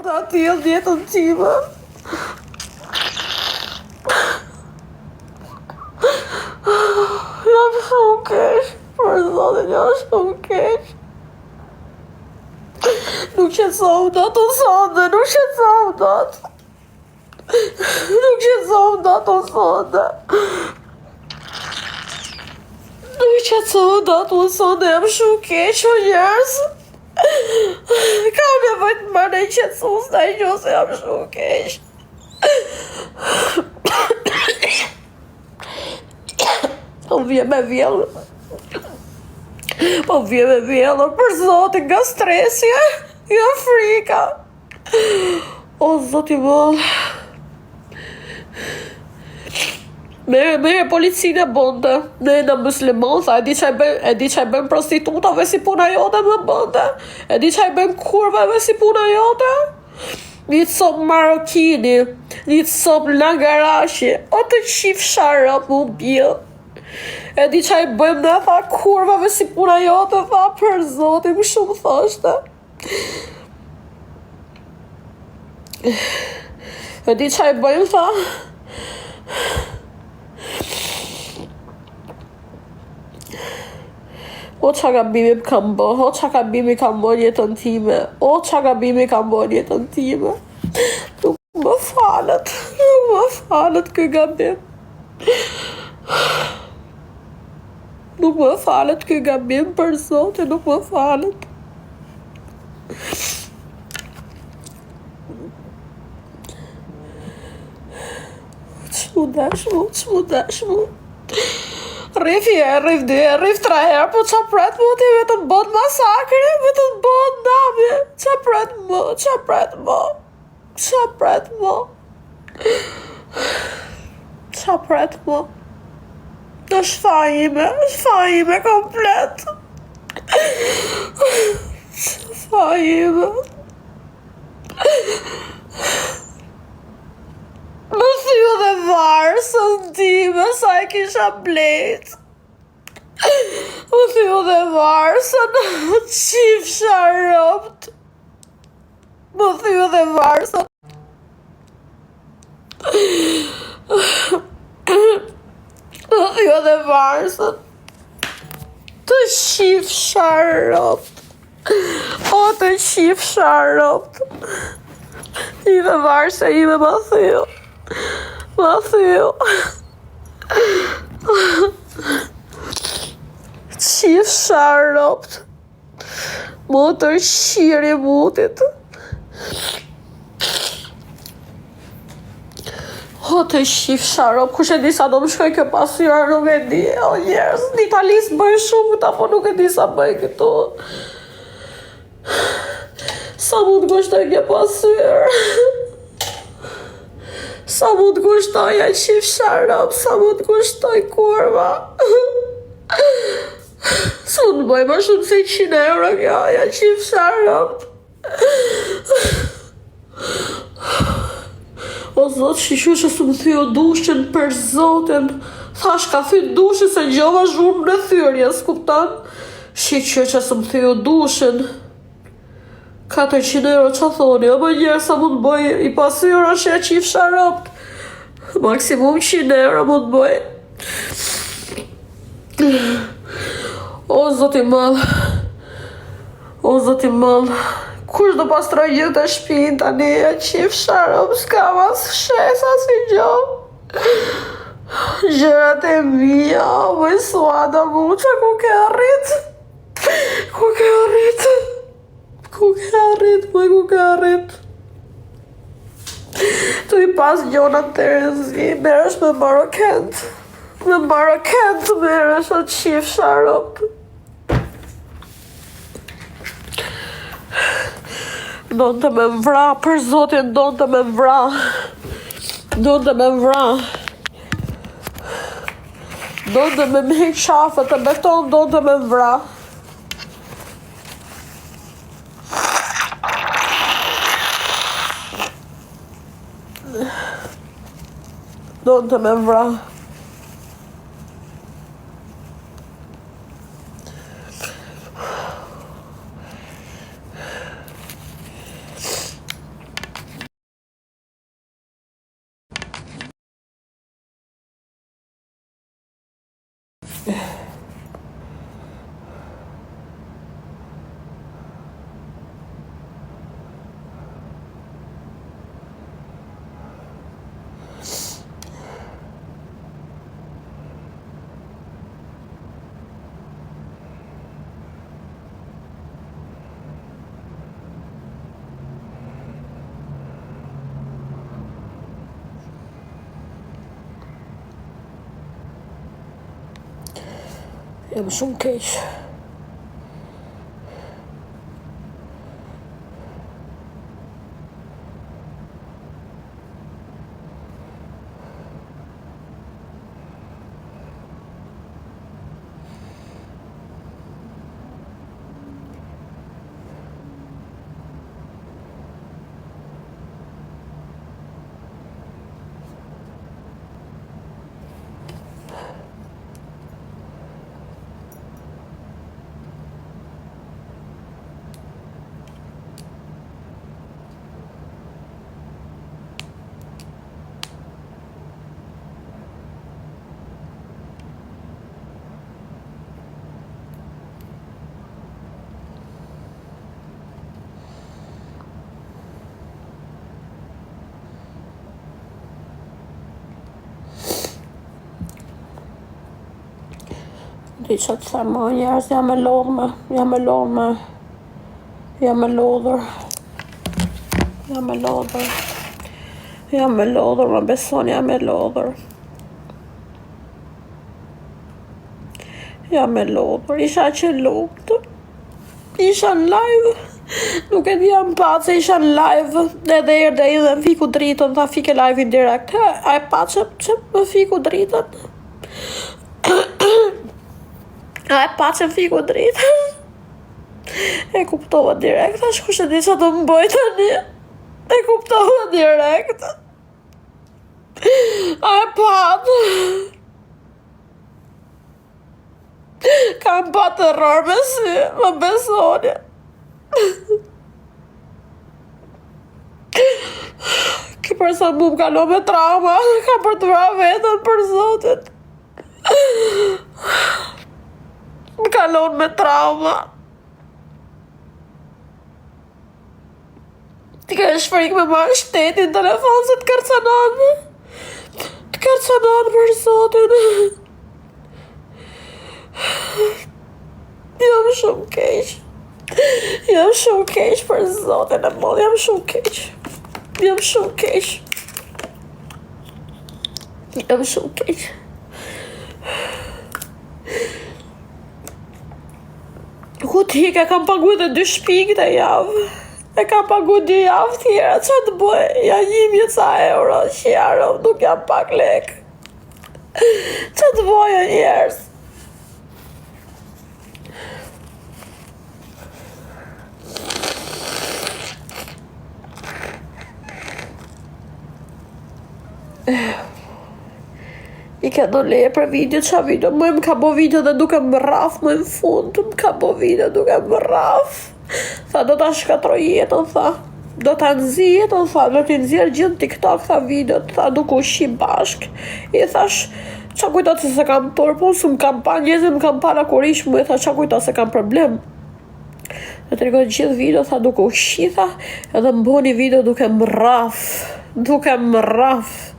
ta tillë jetën time. Jam shumë keq, për zotin jam shumë keq. Nuk qetësohem dot o sonde, nuk qetësohem dot. Nuk qetësohem dot o sonde. Nuk qetësohem dot o sonde, jam shumë keq o njerëz. Kam nevojë të marrë një qetësues ndaj nëse jam shumë keq. Po vjen me vjellë. Po vjen me vjellë, për zotin, nga stresi, nga frika. O zoti mëll. Mere policinë e bënde. Ne në muslimon, tha, e di që e bën prostitutave si puna jote më bënde. E di që e bën kurvave si puna jote. Një cop marokini, një cop langarashi, o të qif sharap mu bjell. E di që e bëjmë ne, tha, kurvave si puna jote, tha, për zotin, më shumë thoshte. E di që e bëjmë, tha, o qa gabimi kam bë, o qa gabimi kam bë jetën time, o qa gabimi kam bë jetën time. Nuk më falet kë gabim. Nuk më falet kë gabim, për zote, nuk më falet. Që mu dash mu. Rrif 1, rrif 2, rrif 3 herë, po qa pret mu ti vetëm bot masakre, vetëm bot nami. Qa pret mu. Është fajime komplet. Fajime. Më thyu dhe varsën time sa e kisha blet. Më thyu dhe varsën qif sharopt. Më thyu dhe varsën. Më thyu dhe varsën të qif sharopt. O të qif sharopt. I dhe varsë i dhe më thyu. Më thyu. Qif sharopt. Më të shiri mutit. O të qif sharopt. Kush e di sa do më shkoj kjo pasyra, nuk e di. O njerës, në Italis bëj shumë këta, po nuk e di sa bëj këtu. Sa mund kushtoj kjo pasyra? Sa mund kushtoj a qif sharop, sa mund kushtoj kurva. Sa mund bëj ma shumë se 100 euro kjo, a qif sharop. O zot, shishu që së më thyo dushën për zotin. Thash ka thy dushën se gjova zhurmë në thyrje, s'kuptan. Shishu që së më thyo dushën. 400 euro që thoni, o më njerë sa mund bëj i pasyra që e qif sharopt. Maksimum 100 euro mund bëj. O zoti mëll. O zoti mëll. Kush do pastroj gjithë të shpinë tani e qif sharopt, s'ka mas shesa si gjo. Gjërat e mija, mëj suada mu, që ku ke arrit? Ku ke arrit? Ku ke arrit? Tu i pas gjonat të rëzi, merësh me marokent. Me marokent merësh atë qif sharop. Donë të me vra, për zotin donë të me vra. Donë të me vra. Donë të me me qafët të beton, donë të me vra. Donë të me vra. Jam shumë keq. Di që të them më njerës, jam e lodhme, jam e lodhur, më beson, jam e lodhur. Isha që lumt, isha në live, nuk e di jam patë se isha në live, edhe erdhe ai dhe më fiku dritën, tha fike live-in direkt, a e pa që më fiku dritën? A e pa që më fiku dritën? E kuptova direkt, tash kush e di që do më bëj tani? E kuptova direkt. A e patë? Kam pa terror me sy, më besoni. Ky person mu më kalon me trauma, ka për të vra vetën për zotin. Më kalon me trauma. Ti ka shfrik me marrë shtetin telefon se të kërcenon. Të kërcenon për zotin. Jam shumë keq. Jam shumë keq për zotin e mod. Jam shumë keq. Jam shumë keq. Ku t'hike, kam pagu dhe 2 shtëpi këtë javë. E kam pagu 2 javë tjera, që të bëj? Ja 1.000 euro, qjero, nuk jam pak lek. Që të bëj e njerës? I ka do leje për video, qa video? Më ka bo video dhe duke më raf, më në fund, më ka bo video duke më raf. Tha, do ta shkatroj jetën, tha. Do ta nëzi jetën, tha, do t'i nëzirë gjithë TikTok, tha, video, tha, duke u shi bashk. I thash, qa kujta se kam turpo, su më kam pa njëzë, më kam para kurish, mu i tha, qa kujta se kam problem. Do t'i rikoj gjithë video, tha, duke u shi, tha, edhe më boni video duke më raf.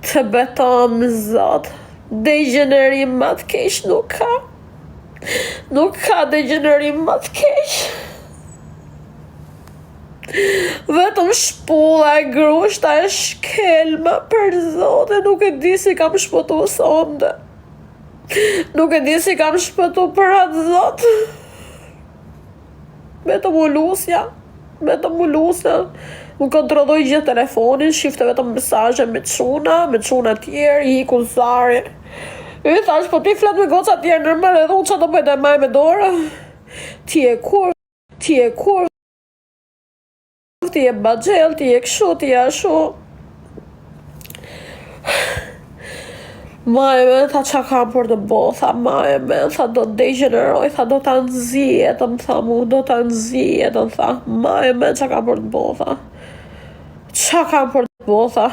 Të beton në zot. Degenerim më të keq nuk ka. Nuk ka degenerim më të keq. Vetëm shpulla e grushta e shkelma për zote. Nuk e di si kam shpëtu sonde. Nuk e di si kam shpëtu për atë zot. Vetëm u lusja. Më kontrolloj gjithë telefonin, shifte vetëm mesazhe me çuna tjerë, i ku zari. I thash, po ti flet me goca tjerë normal, edhe unë qa do bëjt e maj me dorë? Ti e kur, ti e bagjel, ti e këshu, ti e ashu. Maje me, tha qa kam për të bo, tha maje me, tha do të degeneroj, tha do të nëzijetëm, tha mu, do të nëzijetëm, tha maje me, qa kam për të bo, tha. Qa kam për të bo, tha.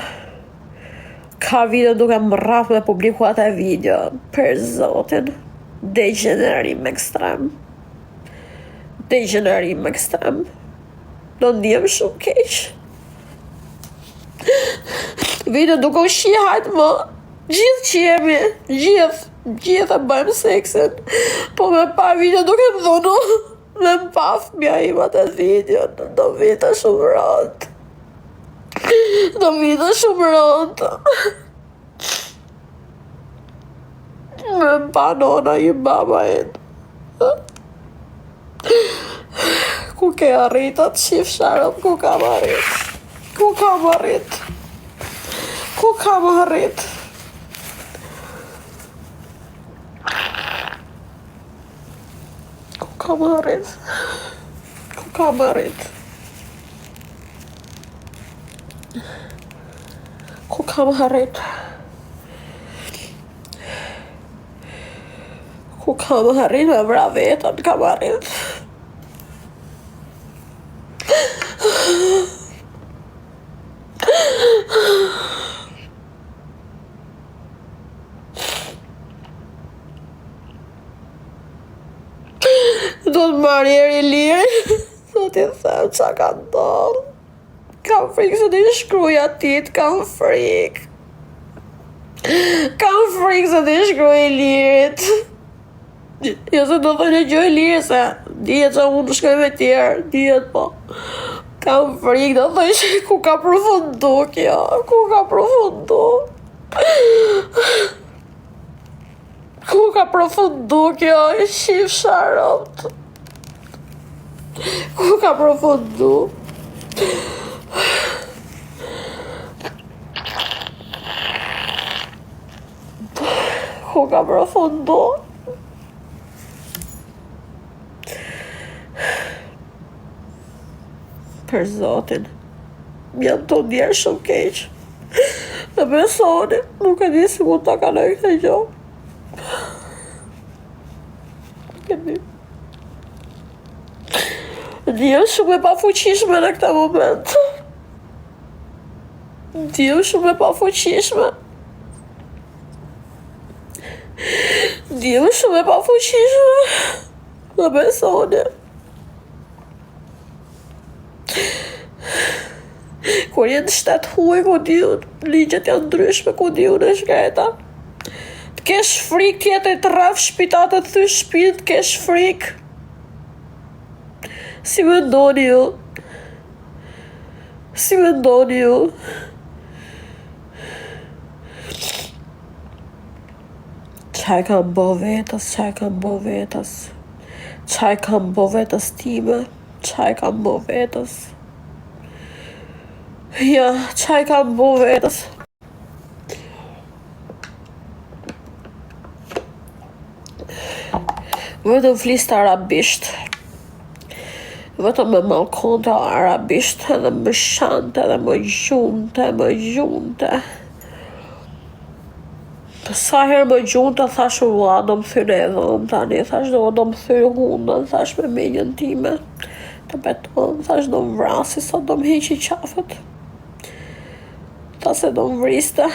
Ka video duke më rraf me publiku atë video, për zotin, degenerim ekstrem. Do ndihem shumë keq. Video duke u shi hajt më. Gjithë që jemi, gjithë e bëjmë seksin. Po me pa video duke më dhonu, me më pa fëmja im atë video, do vita shumë rëndë. Më banona i babajin. Ku ke arrit atë qif sharëm? Ku kam arrit? Ku kam arrit? Ku kam arrit? Ku kam arrit? Ku kam arrit? Ku kam arrit? Ku kam arrit me vra vetën, kam arrit. Do të marrë jeri lirë. Do t'i them qa ka ndodhë. Kam frikë se t'i shkruaj atit, kam frikë. Kam frikë se t'i shkruaj lirit. Jo se do thënë gjë e lirë se dihet që unë shkoj me tjerë, dihet po. Kam frikë, do thënë ku ka përfundu kjo, ku ka përfundu. Ku ka përfundu kjo, shif sharot. Ku ka përfundu. Ku ka përfundu. Për zotin, jam të ndjerë shumë keq. Dhe besoni, nuk e di si mund të kaloj këtë gjë. Nuk e di. Ndihem shumë e pafuqishme në këtë moment. Ndihem shumë e pafuqishme. Ndihem shumë e pafuqishme. Dhe besoni. Kur jenë shtetë huaj, ku diu, ligjet janë ndryshme, ku diu në shkreta. Të kesh frikë tjetër të rraf shpitatë të thysh shpinë, të kesh frikë. Si me ndoni ju? Si me ndoni ju? Qaj kam bo vetës, qaj kam bo vetës. Qaj kam bo vetës time, qaj kam bo vetës. Ja, qaj kam bo vetës. Vetëm fliste arabisht. Vetëm me malkonte arabisht, edhe më shante, edhe më gjunte. Sa herë më gjunte, thash ua, do më thyne e dhëm tani, thash do më thyne hundën, thash me menjën time. Të beton, thash do më vrasi, sot do më heqi qafët. Ta se do më vriste.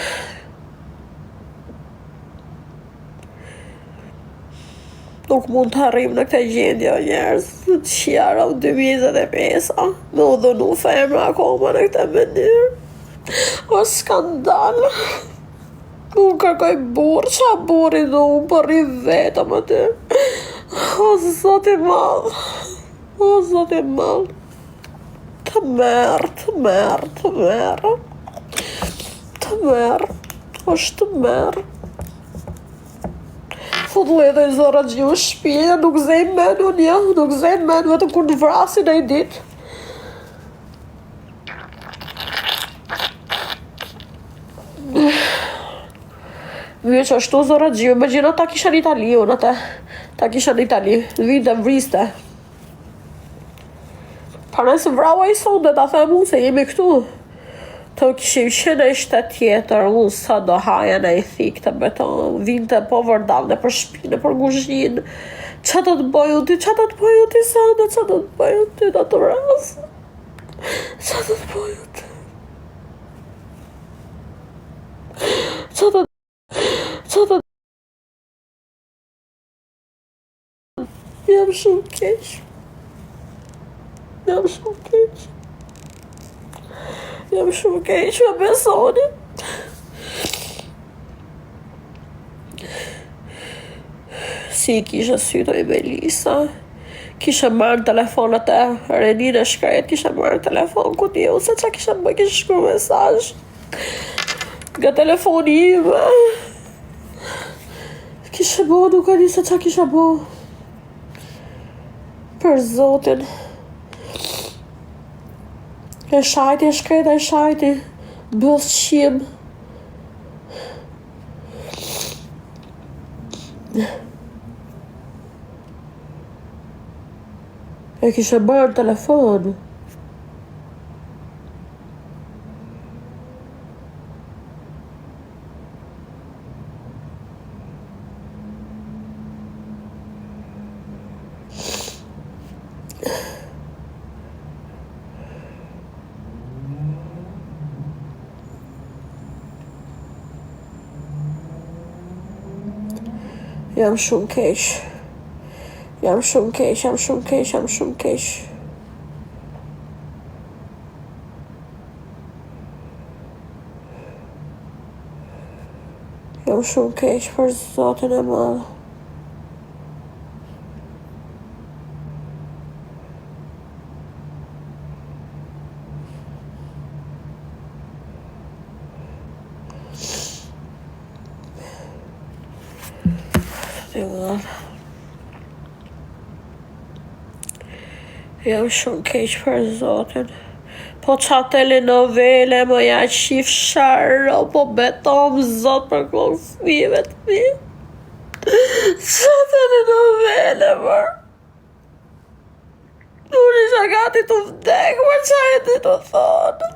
Nuk mund të arrim në këtë gjendje o njerëz. Qjara 2025, me u dhënu femra akoma në këtë mënyrë. O skandal. Unë kërkoj burë, qa burë i do unë përri vetëm aty. O zoti madh. O zoti madh. Të merë. Është të merë. Thot ledhe i zora gjiu shpije, nuk zem men unë ja, nuk zem men, vetëm kur në vrasin e i dit. Vje që ashtu zora gjiu, me gjina ta kisha në Itali, unë atë. Ta kisha në Itali, vinte vriste. Para se vrava i sonde, ta them unë se jemi këtu. Të kishim qenë e shtet tjetër, unë sa do haja në i thik të beton, vinte po vërdalne për shpinë, për guzhin. Qa do të bëju ti, Sande, qa do të bëju ti në të vrasë? Qa do të bëju ti? Jam shumë keq. Jam shumë keq, me besoni. Si kisha syto i Melisa. Kisha marrë telefonat e Renin e shkret, kisha marrë telefon, ku ti se qa kisha më kisha shkru mesazh. Nga telefoni ime. Kishe bo, nuk e di se qa kisha bo. Për zotin. E shajti, e shkreta e shajti. Bës qim. E kishe bërë telefon. Jam shumë keq. Jam shumë keq. Jam shumë keq. Jam shumë keq. Jam shumë keq për zotin e madh. Jam shumë keq për zotin. Po qa telenovele më ja qif sharo, po betom zot për kohë fmive të mi. Qa telenovele, mër. Unë isha gati të vdek, mër qa e ti të thonë.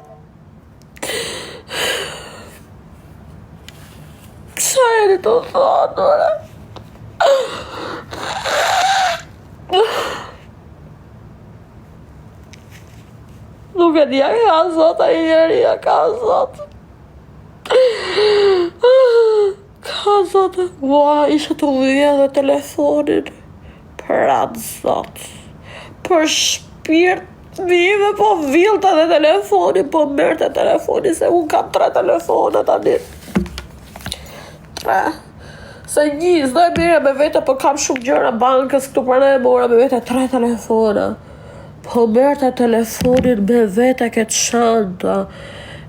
Qa e ti të thonë, mërë. Nuk e di a ka zot, a i njeri a ka zot. Ka zot. Ua, ishe të vje dhe telefonin. Për atë zot. Për shpirt vive, po vilta dhe telefonin, po mërte telefonin, se unë kam 3 telefonat tani. 3. Se një, zdoj mire me vete, po kam shumë gjëra bankës, këtu përna e mora me vete 3 telefona. Po mërte telefonin me vete këtë shanta.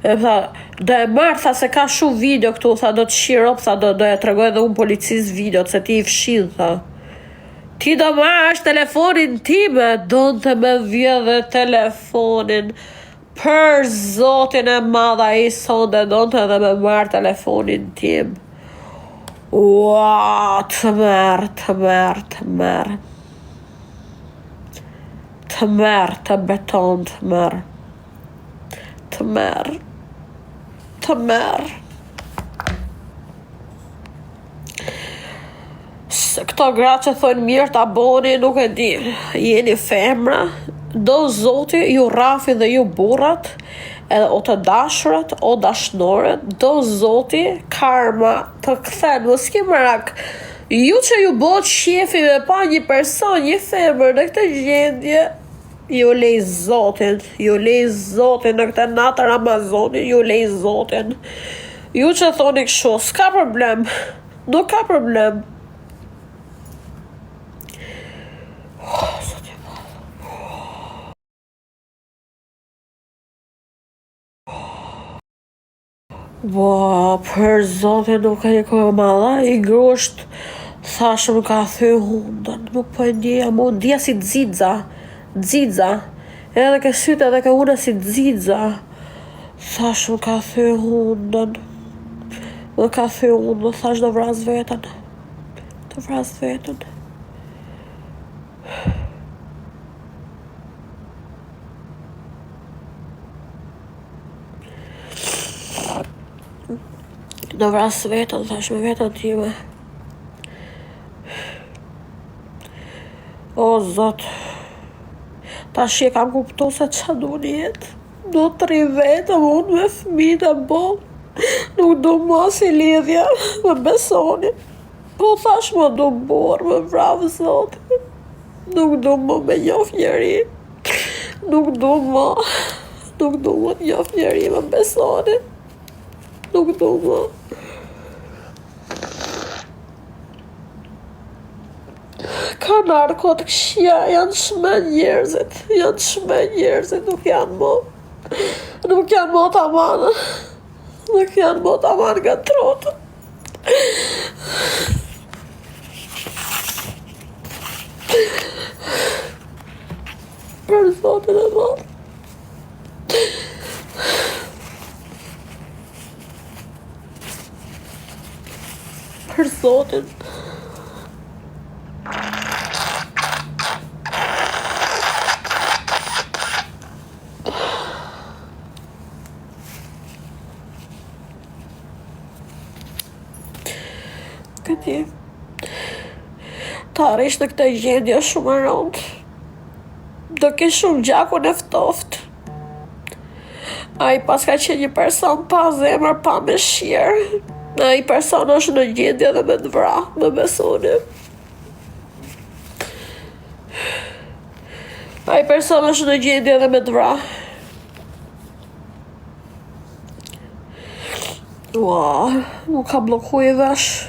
E tha, do e marrë, tha se ka shumë video këtu, tha do të shirop, tha do e tregoj edhe unë policis video, se ti i fshin, tha. Ti do marrësh telefonin time, do të me vjedhe telefonin. Për zotin e madha i sonde, do të edhe me marrë telefonin tim. Ua, të merë. Të merë, të beton, të merë. Se këto gra që thonë mirë të aboni, nuk e di, jeni femra, do zoti ju rafi dhe ju burrat, edhe o të dashurat, o dashnoret, do zoti karma të kthen, mos ki mërak. Ju që ju bot shefi me pa një person, një femër në këtë gjendje, ju lej zotin në këtë natë Ramazoni, ju lej zotin. Ju që thoni kështu, s'ka problem, nuk ka problem. Ua, për zotin nuk e një kohë madha, i grusht, thashë më ka thy hundën, nuk po e ndjeja, mu ndjeja si dzidza, edhe ke sytë edhe ke une si dzidza, thashë më ka thy hundën, thashë do vras vetën, Do vras vetën, thash me vetën time. O, zot. Tash e kam kuptu se qa du njetë. Do të ri vetëm unë me fëmijët e bo. Nuk du ma si lidhja me besoni. Po thash më du borë, me vrave zot. Nuk du ma me njof njeri. Nuk du ma njof njeri me besoni. Nuk du ma. Ka narkot këshia, janë shme njerëzit, nuk janë mo të amanë, nuk janë mo të amanë nga trotë. Për zotin e madh. Për zotin. Këti ta arish në këtë gjendje shumë e rëndë. Do ke shumë gjakun e ftoft. Ai pas ka qenë një person pa zemër, pa mëshirë. Ai person është në gjendje dhe me të vra, me besoni. Ai person është në gjendje dhe me të vra. Ua, nuk ka bloku i vesh.